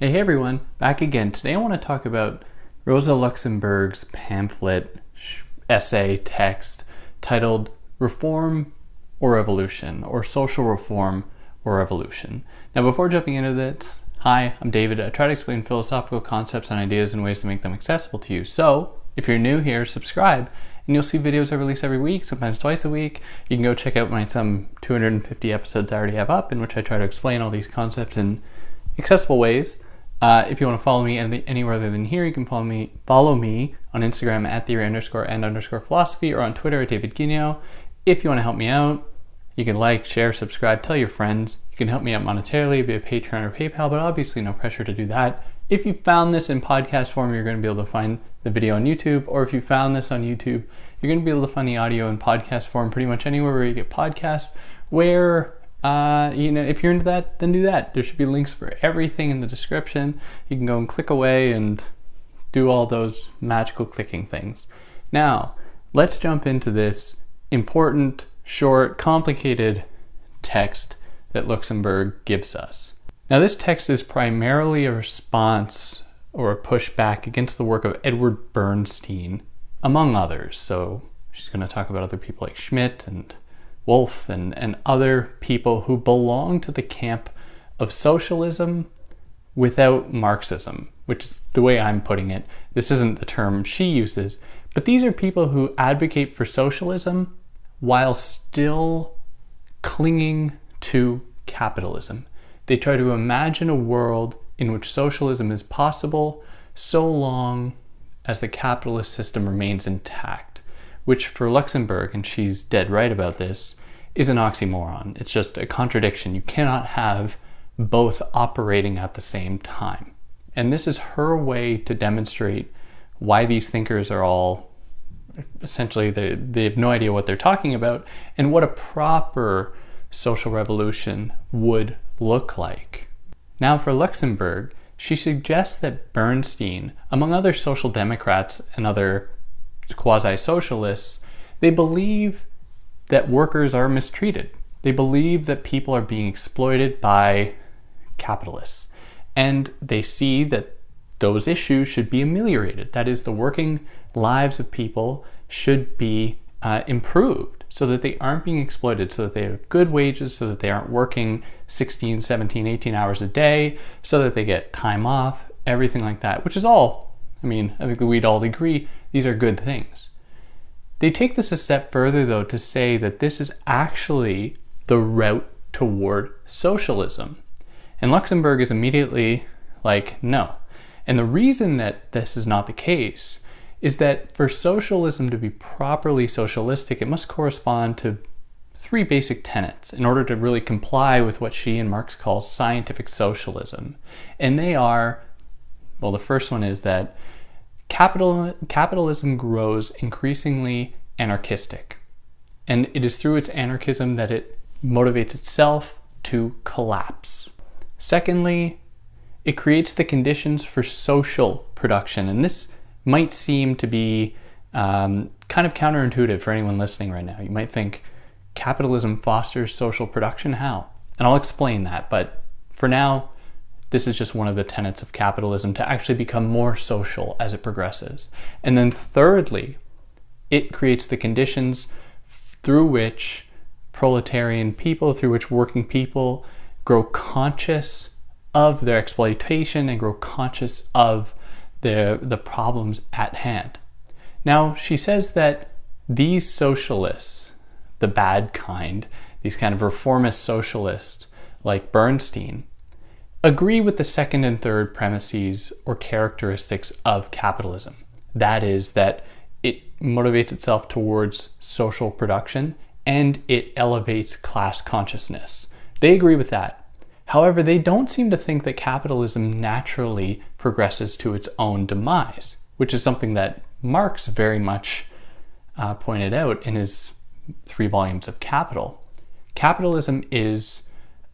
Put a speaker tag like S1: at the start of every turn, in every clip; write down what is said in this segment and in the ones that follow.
S1: Hey everyone, back again. Today I want to talk about Rosa Luxemburg's pamphlet, essay, text titled Reform or Revolution, or Social Reform or Revolution. Now before jumping into this, hi, I'm David. I try to explain philosophical concepts and ideas in ways to make them accessible to you. So if you're new here, subscribe and you'll see videos I release every week, sometimes twice a week. You can go check out my some 250 episodes I already have up in which I try to explain all these concepts in accessible ways. If you want to follow me anywhere other than here, you can follow me on Instagram at theory_and_philosophy or on Twitter at David Guigno. If you want to help me out, you can like, share, subscribe, tell your friends. You can help me out monetarily via Patreon or PayPal, but obviously no pressure to do that. If you found this in podcast form, you're going to be able to find the video on YouTube, or if you found this on YouTube, you're going to be able to find the audio in podcast form pretty much anywhere where you get podcasts, where if you're into that, then do that. There should be links for everything in the description. You can go and click away and do all those magical clicking things. Now, let's jump into this important, short, complicated text that Luxemburg gives us. Now, this text is primarily a response or a pushback against the work of Edward Bernstein, among others. So she's going to talk about other people like Schmidt and Wolf and other people who belong to the camp of socialism without Marxism, which is the way I'm putting it. This isn't the term she uses, but these are people who advocate for socialism while still clinging to capitalism. They try to imagine a world in which socialism is possible so long as the capitalist system remains intact, which for Luxemburg, and she's dead right about this, is an oxymoron. It's just a contradiction. You cannot have both operating at the same time. And this is her way to demonstrate why these thinkers are all, essentially, they have no idea what they're talking about and what a proper social revolution would look like. Now for Luxemburg, she suggests that Bernstein, among other social democrats and other quasi-socialists, they believe that workers are mistreated. They believe that people are being exploited by capitalists. And they see that those issues should be ameliorated. That is, the working lives of people should be improved so that they aren't being exploited, so that they have good wages, so that they aren't working 16, 17, 18 hours a day, so that they get time off, everything like that, which is all, I think we'd all agree, these are good things. They take this a step further, though, to say that this is actually the route toward socialism. And Luxemburg is immediately like, no. And the reason that this is not the case is that for socialism to be properly socialistic, it must correspond to three basic tenets in order to really comply with what she and Marx call scientific socialism. And they are, well, the first one is that capitalism grows increasingly anarchistic. And it is through its anarchism that it motivates itself to collapse. Secondly, it creates the conditions for social production. And this might seem to be kind of counterintuitive for anyone listening right now. You might think capitalism fosters social production. How? And I'll explain that. But for now, this is just one of the tenets of capitalism to actually become more social as it progresses. And then thirdly, it creates the conditions through which proletarian people, through which working people grow conscious of their exploitation and grow conscious of the problems at hand. Now, she says that these socialists, the bad kind, these kind of reformist socialists like Bernstein, agree with the second and third premises or characteristics of capitalism. That is, that it motivates itself towards social production and it elevates class consciousness. They agree with that. However, they don't seem to think that capitalism naturally progresses to its own demise, which is something that Marx very much pointed out in his 3 volumes of Capital. Capitalism is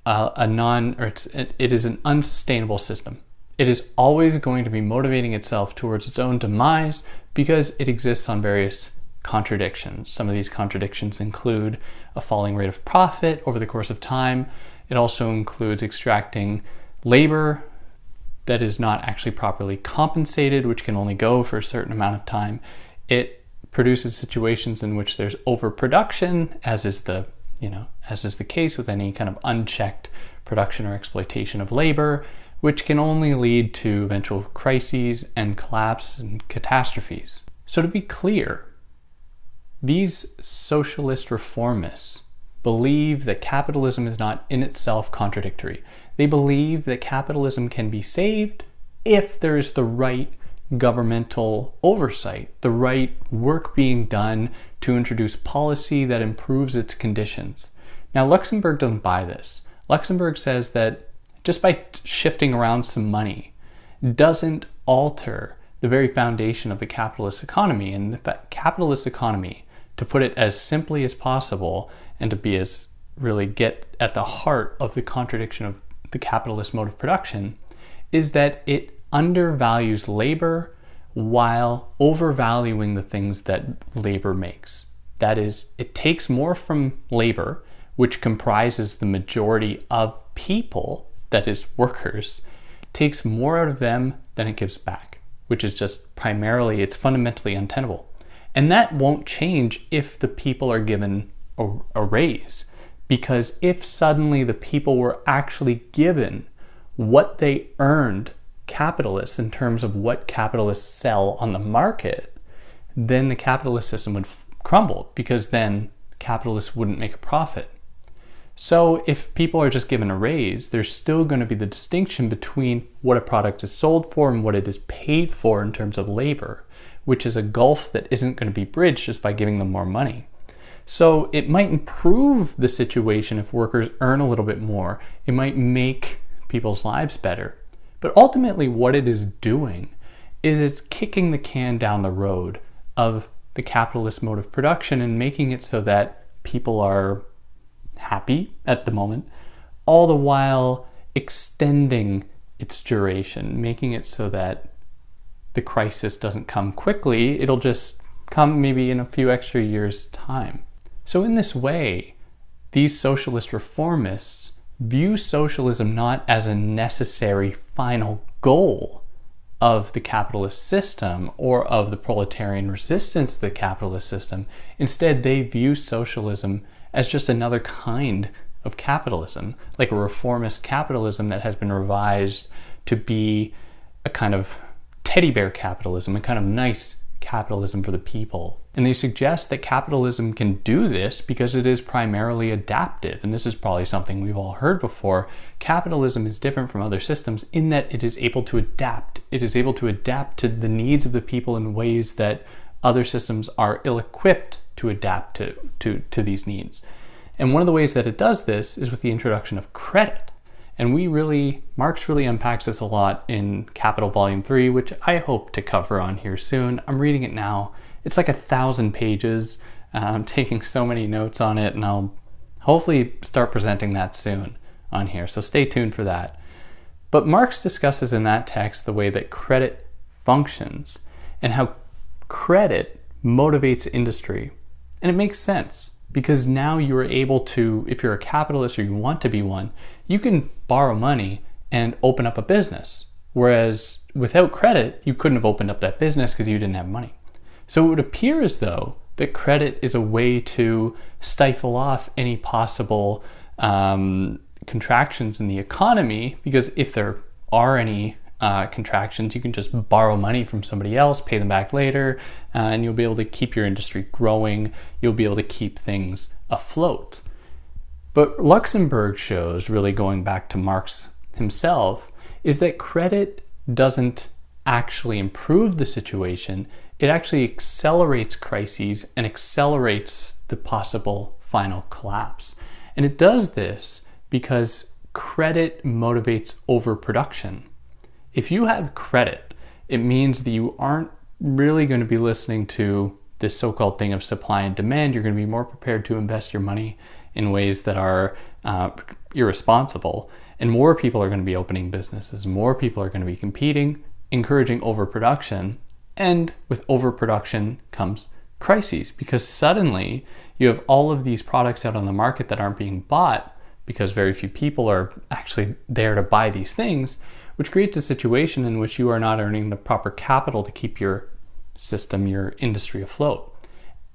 S1: it is an unsustainable system. It is always going to be motivating itself towards its own demise because it exists on various contradictions. Some of these contradictions include a falling rate of profit over the course of time. It also includes extracting labor that is not actually properly compensated, which can only go for a certain amount of time. It produces situations in which there's overproduction, as is the case with any kind of unchecked production or exploitation of labor, which can only lead to eventual crises and collapse and catastrophes. So to be clear, these socialist reformists believe that capitalism is not in itself contradictory. They believe that capitalism can be saved if there is the right governmental oversight, the right work being done to introduce policy that improves its conditions. Now, Luxemburg doesn't buy this. Luxemburg says that just by shifting around some money doesn't alter the very foundation of the capitalist economy. And the capitalist economy, to put it as simply as possible and to be as really get at the heart of the contradiction of the capitalist mode of production, is that it undervalues labor while overvaluing the things that labor makes. That is, it takes more from labor, which comprises the majority of people, that is workers, takes more out of them than it gives back, which is just primarily, it's fundamentally untenable. And that won't change if the people are given a raise, because if suddenly the people were actually given what they earned, capitalists, in terms of what capitalists sell on the market, then the capitalist system would crumble, because then capitalists wouldn't make a profit. So if people are just given a raise, there's still going to be the distinction between what a product is sold for and what it is paid for in terms of labor, which is a gulf that isn't going to be bridged just by giving them more money. So it might improve the situation if workers earn a little bit more. It might make people's lives better. But ultimately what it is doing is it's kicking the can down the road of the capitalist mode of production and making it so that people are happy at the moment, all the while extending its duration, making it so that the crisis doesn't come quickly. It'll just come maybe in a few extra years' time. So in this way, these socialist reformists view socialism not as a necessary final goal of the capitalist system or of the proletarian resistance to the capitalist system. Instead, they view socialism as just another kind of capitalism, like a reformist capitalism that has been revised to be a kind of teddy bear capitalism, a kind of nice capitalism for the people. And they suggest that capitalism can do this because it is primarily adaptive. And this is probably something we've all heard before. Capitalism is different from other systems in that it is able to adapt. It is able to adapt to the needs of the people in ways that other systems are ill-equipped to adapt to these needs. And one of the ways that it does this is with the introduction of credit. And Marx really unpacks this a lot in Capital Volume 3, which I hope to cover on here soon. I'm reading it now. It's like 1,000 pages. I'm taking so many notes on it, and I'll hopefully start presenting that soon on here. So stay tuned for that. But Marx discusses in that text the way that credit functions and how credit motivates industry. And it makes sense, because now you are able to, if you're a capitalist or you want to be one, you can borrow money and open up a business. Whereas without credit, you couldn't have opened up that business because you didn't have money. So it would appear as though that credit is a way to stifle off any possible contractions in the economy, because if there are any contractions, you can just borrow money from somebody else, pay them back later, and you'll be able to keep your industry growing. You'll be able to keep things afloat. But Luxemburg shows, really going back to Marx himself, is that credit doesn't actually improve the situation. It actually accelerates crises and accelerates the possible final collapse. And it does this because credit motivates overproduction. If you have credit, it means that you aren't really going to be listening to this so-called thing of supply and demand. You're going to be more prepared to invest your money in ways that are irresponsible. And more people are going to be opening businesses. More people are going to be competing, encouraging overproduction. And with overproduction comes crises, because suddenly you have all of these products out on the market that aren't being bought because very few people are actually there to buy these things, which creates a situation in which you are not earning the proper capital to keep your system, your industry afloat.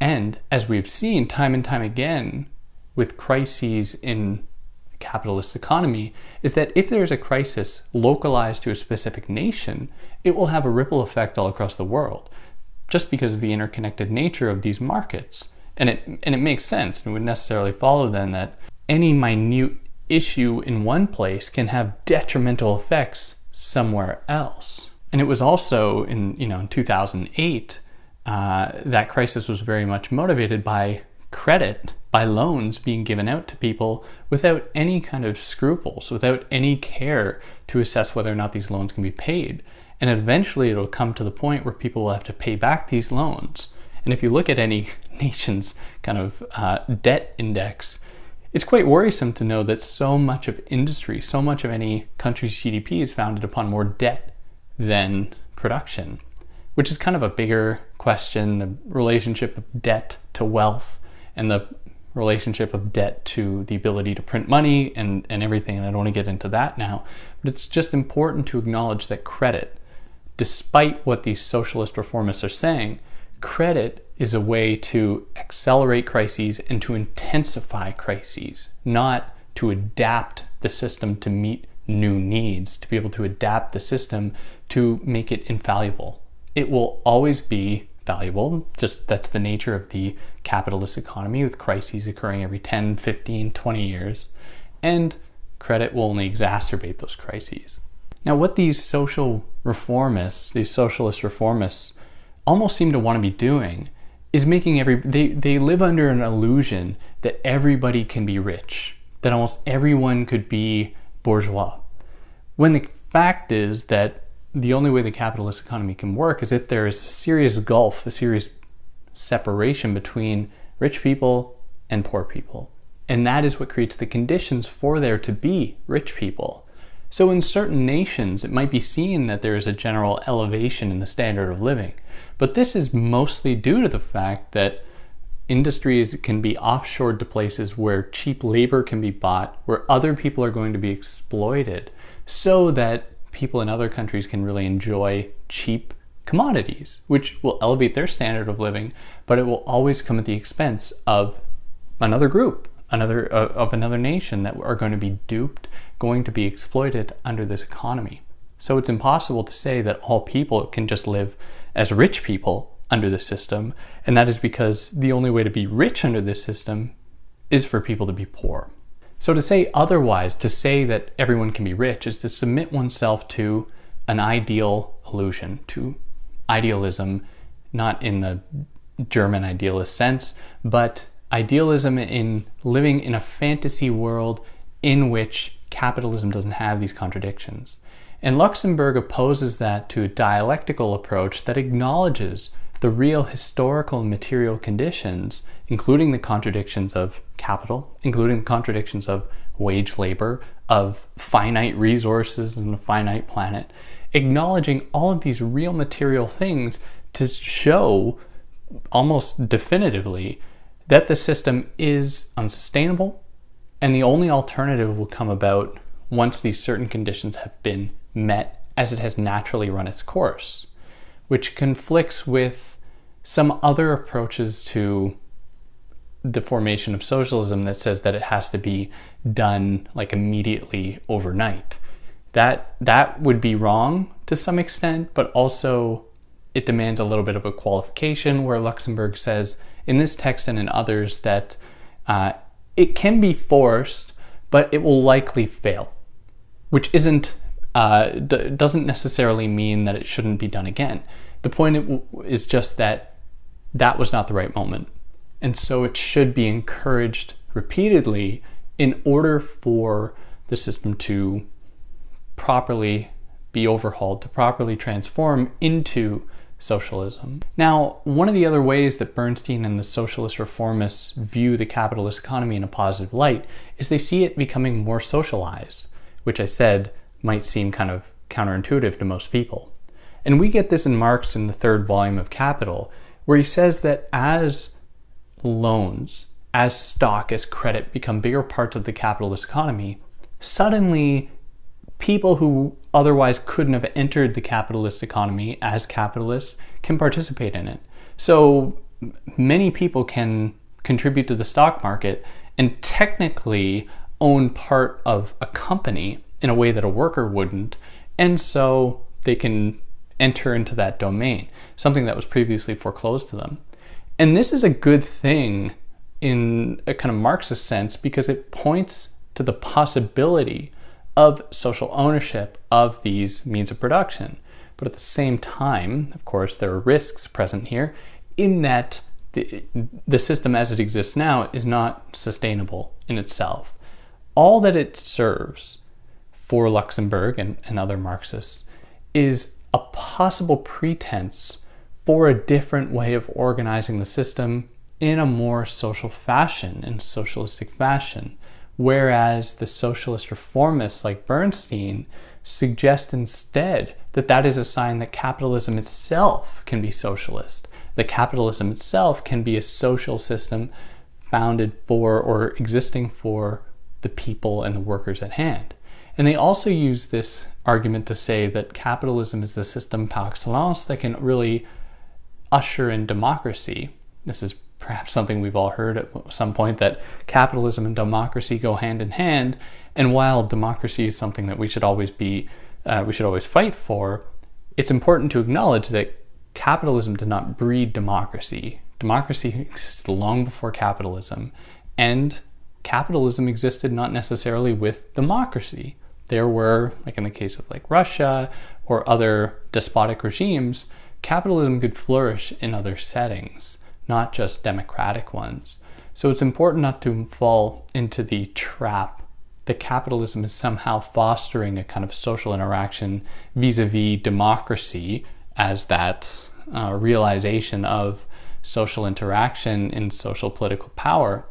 S1: And as we've seen time and time again with crises in the capitalist economy, is that if there is a crisis localized to a specific nation, it will have a ripple effect all across the world, just because of the interconnected nature of these markets. And it makes sense, and would necessarily follow then that any minute issue in one place can have detrimental effects somewhere else. And it was also in 2008, that crisis was very much motivated by credit, by loans being given out to people without any kind of scruples, without any care to assess whether or not these loans can be paid. And eventually it'll come to the point where people will have to pay back these loans. And if you look at any nation's kind of debt index, it's quite worrisome to know that so much of industry, so much of any country's GDP is founded upon more debt than production, which is kind of a bigger question, the relationship of debt to wealth and the relationship of debt to the ability to print money and everything. And I don't want to get into that now, but it's just important to acknowledge that credit, despite what these socialist reformists are saying, credit is a way to accelerate crises and to intensify crises, not to adapt the system to meet new needs, to be able to adapt the system to make it infallible. It will always be valuable, just that's the nature of the capitalist economy, with crises occurring every 10, 15, 20 years, and credit will only exacerbate those crises. Now, what these social reformists, these socialist reformists, almost seem to want to be doing is making they live under an illusion that everybody can be rich, that almost everyone could be bourgeois. When the fact is that the only way the capitalist economy can work is if there is a serious gulf, a serious separation between rich people and poor people. And that is what creates the conditions for there to be rich people. So in certain nations, it might be seen that there is a general elevation in the standard of living. But this is mostly due to the fact that industries can be offshored to places where cheap labor can be bought, where other people are going to be exploited, so that people in other countries can really enjoy cheap commodities, which will elevate their standard of living, but it will always come at the expense of another group, another nation that are going to be duped, going to be exploited under this economy. So it's impossible to say that all people can just live as rich people under the system, and that is because the only way to be rich under this system is for people to be poor. So to say otherwise, to say that everyone can be rich, is to submit oneself to an ideal illusion, to idealism, not in the German idealist sense, but idealism in living in a fantasy world in which capitalism doesn't have these contradictions. And Luxemburg opposes that to a dialectical approach that acknowledges the real historical and material conditions, including the contradictions of capital, including the contradictions of wage labor, of finite resources and a finite planet, acknowledging all of these real material things to show almost definitively that the system is unsustainable, and the only alternative will come about once these certain conditions have been met as it has naturally run its course, which conflicts with some other approaches to the formation of socialism that says that it has to be done like immediately overnight. That would be wrong to some extent, but also it demands a little bit of a qualification, where Luxemburg says in this text and in others that it can be forced, but it will likely fail, which doesn't necessarily mean that it shouldn't be done again. The point is just that that was not the right moment. And so it should be encouraged repeatedly in order for the system to properly be overhauled, to properly transform into socialism. Now, one of the other ways that Bernstein and the socialist reformists view the capitalist economy in a positive light is they see it becoming more socialized, which I said might seem kind of counterintuitive to most people. And we get this in Marx in the third volume of Capital, where he says that as loans, as stock, as credit become bigger parts of the capitalist economy, suddenly people who otherwise couldn't have entered the capitalist economy as capitalists can participate in it. So many people can contribute to the stock market and technically own part of a company in a way that a worker wouldn't, and so they can enter into that domain, something that was previously foreclosed to them. And this is a good thing in a kind of Marxist sense because it points to the possibility of social ownership of these means of production. But at the same time, of course, there are risks present here in that the system as it exists now is not sustainable in itself. All that it serves for Luxemburg and other Marxists is a possible pretense for a different way of organizing the system in a more social fashion, in socialistic fashion. Whereas the socialist reformists like Bernstein suggest instead that that is a sign that capitalism itself can be socialist, that capitalism itself can be a social system founded for or existing for the people and the workers at hand. And they also use this argument to say that capitalism is the system par excellence that can really usher in democracy. This is perhaps something we've all heard at some point, that capitalism and democracy go hand in hand. And while democracy is something that we should always fight for, it's important to acknowledge that capitalism did not breed democracy. Democracy existed long before capitalism, and capitalism existed not necessarily with democracy. There were, like in the case of like Russia or other despotic regimes, capitalism could flourish in other settings, not just democratic ones. So it's important not to fall into the trap that capitalism is somehow fostering a kind of social interaction vis-a-vis democracy as that realization of social interaction in social political power,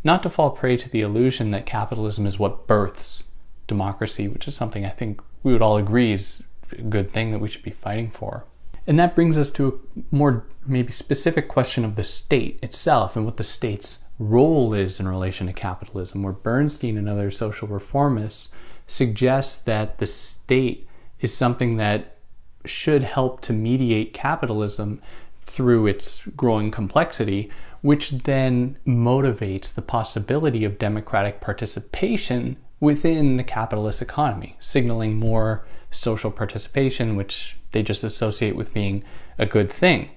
S1: not to fall prey to the illusion that capitalism is what births democracy, which is something I think we would all agree is a good thing that we should be fighting for. And that brings us to a more maybe specific question of the state itself and what the state's role is in relation to capitalism, where Bernstein and other social reformists suggest that the state is something that should help to mediate capitalism through its growing complexity, which then motivates the possibility of democratic participation within the capitalist economy, signaling more social participation, which they just associate with being a good thing.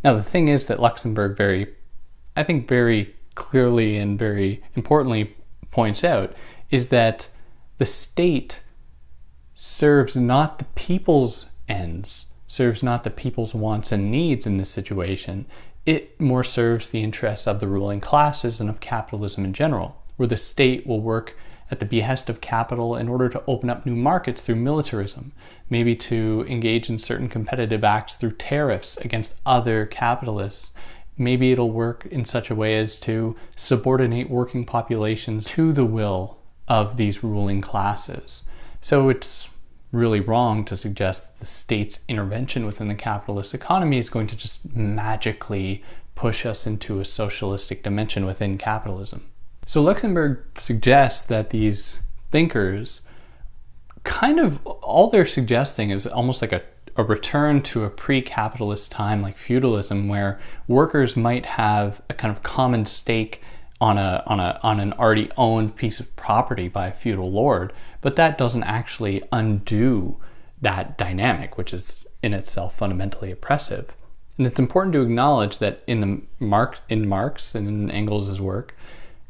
S1: Now, the thing is that Luxemburg very clearly and very importantly points out is that the state serves not the people's ends, serves not the people's wants and needs in this situation. It more serves the interests of the ruling classes and of capitalism in general, where the state will work at the behest of capital in order to open up new markets through militarism, maybe to engage in certain competitive acts through tariffs against other capitalists. Maybe it'll work in such a way as to subordinate working populations to the will of these ruling classes. So it's really wrong to suggest that the state's intervention within the capitalist economy is going to just magically push us into a socialistic dimension within capitalism. So Luxemburg suggests that these thinkers kind of, all they're suggesting is almost like a return to a pre-capitalist time like feudalism, where workers might have a kind of common stake on an already owned piece of property by a feudal lord, but that doesn't actually undo that dynamic, which is in itself fundamentally oppressive. And it's important to acknowledge that in Marx and in Engels' work,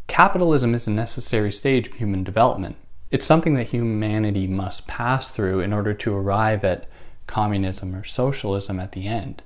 S1: capitalism is a necessary stage of human development. It's something that humanity must pass through in order to arrive at communism or socialism at the end.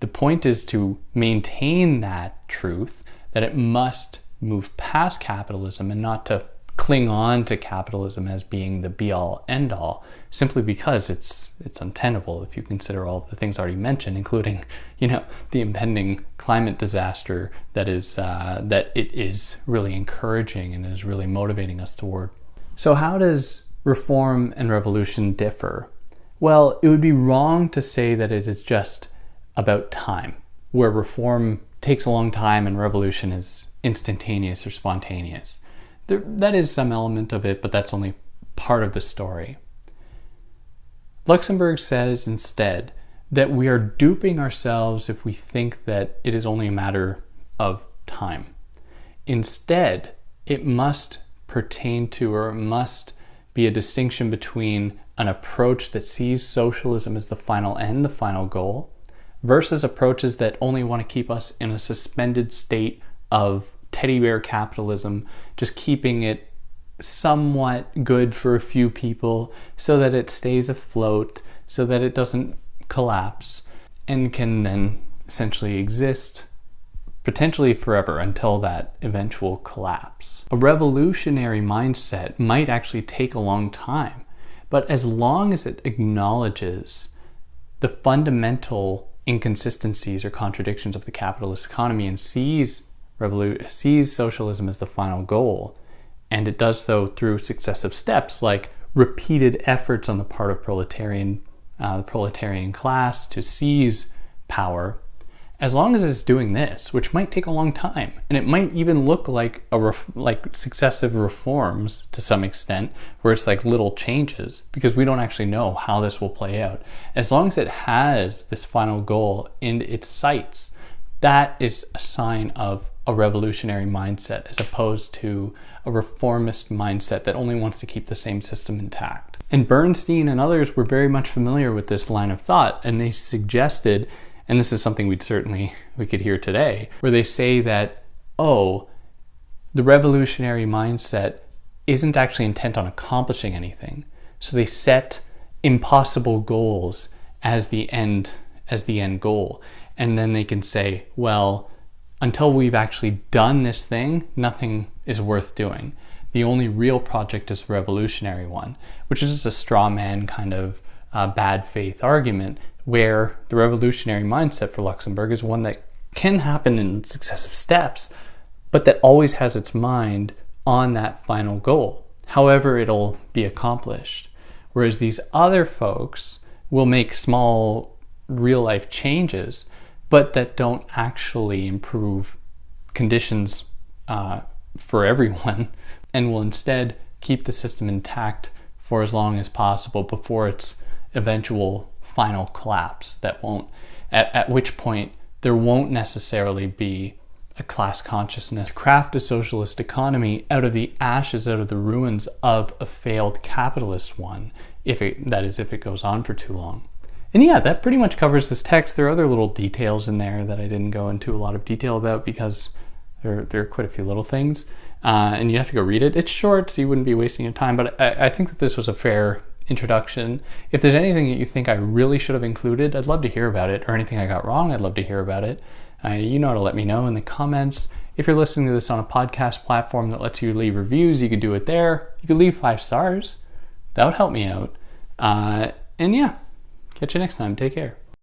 S1: The point is to maintain that truth, that it must move past capitalism and not to cling on to capitalism as being the be-all, end-all, simply because it's untenable if you consider all of the things already mentioned, including, the impending climate disaster that it is really encouraging and is really motivating us toward. So how does reform and revolution differ? Well, it would be wrong to say that it is just about time, where reform takes a long time and revolution is instantaneous or spontaneous. That is some element of it, but that's only part of the story. Luxemburg says instead that we are duping ourselves if we think that it is only a matter of time. Instead, it must pertain to, or it must be a distinction between an approach that sees socialism as the final end, the final goal, versus approaches that only want to keep us in a suspended state of teddy bear capitalism, just keeping it somewhat good for a few people so that it stays afloat, so that it doesn't collapse, and can then essentially exist potentially forever until that eventual collapse. A revolutionary mindset might actually take a long time, but as long as it acknowledges the fundamental inconsistencies or contradictions of the capitalist economy and sees socialism as the final goal, and it does so through successive steps like repeated efforts on the part of the proletarian class to seize power, as long as it's doing this, which might take a long time, and it might even look like successive reforms to some extent, where it's like little changes, because we don't actually know how this will play out. As long as it has this final goal in its sights, that is a sign of a revolutionary mindset, as opposed to a reformist mindset that only wants to keep the same system intact. And Bernstein and others were very much familiar with this line of thought, and they suggested, and this is something we could hear today, where they say that, the revolutionary mindset isn't actually intent on accomplishing anything. So they set impossible goals as the end goal. And then they can say, well, until we've actually done this thing, nothing is worth doing. The only real project is the revolutionary one, which is just a straw man kind of bad faith argument, where the revolutionary mindset for Luxemburg is one that can happen in successive steps, but that always has its mind on that final goal, however it'll be accomplished. Whereas these other folks will make small real life changes, but that don't actually improve conditions for everyone, and will instead keep the system intact for as long as possible before its eventual final collapse. At which point there won't necessarily be a class consciousness to craft a socialist economy out of the ashes, out of the ruins of a failed capitalist one, if it goes on for too long. And yeah, that pretty much covers this text. There are other little details in there that I didn't go into a lot of detail about because there are quite a few little things, and you have to go read it. It's short, so you wouldn't be wasting your time, but I think that this was a fair introduction. If there's anything that you think I really should have included, I'd love to hear about it, or anything I got wrong, I'd love to hear about it. You know how to let me know in the comments. If you're listening to this on a podcast platform that lets you leave reviews, you could do it there. You could leave 5 stars. That would help me out. And yeah, catch you next time. Take care.